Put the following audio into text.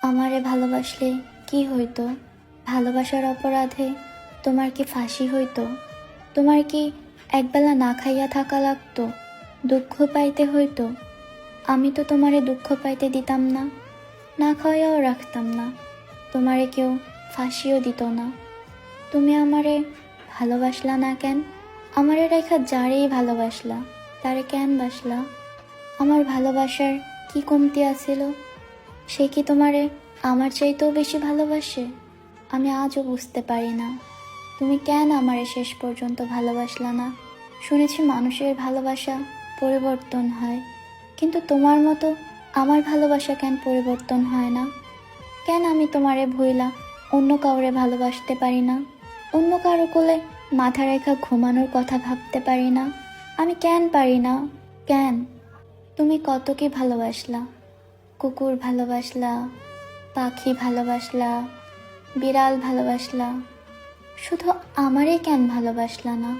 আমারে ভালোবাসলে কি হইতো? ভালোবাসার অপরাধে তোমার কি ফাঁসি হইতো? তোমার কি একবেলা না খাইয়া থাকা লাগতো? দুঃখ পাইতে হইতো? আমি তো তোমারে দুঃখ পাইতে দিতাম না, না খাওয়াইয়াও রাখতাম না, তোমারে কেউ ফাঁসিও দিত না। তুমি আমারে ভালোবাসলা না কেন? আমারে রেখা যারেই ভালোবাসলা তারে কেন বাসলা? আমার ভালোবাসার কি কমতি আছিল? সে কি তোমারে আমার চাইতেও বেশি ভালোবাসে? আমি আজও বুঝতে পারি না তুমি কেন আমারে শেষ পর্যন্ত ভালোবাসলা না। শুনেছি মানুষের ভালোবাসা পরিবর্তন হয়, কিন্তু তোমার মতো আমার ভালোবাসা কেন পরিবর্তন হয় না? কেন আমি তোমারে ভুইলা অন্য কাউরে ভালোবাসতে পারি না? অন্য কারো কোলে মাথা রেখা ঘুমানোর কথা ভাবতে পারি না? আমি কেন পারি না? কেন? তুমি কত কি ভালোবাসলা, কুকুর ভালোবাসলা, পাখি ভালোবাসলা, বিড়াল ভালোবাসলা, শুধু আমারই কেন ভালোবাসলা না?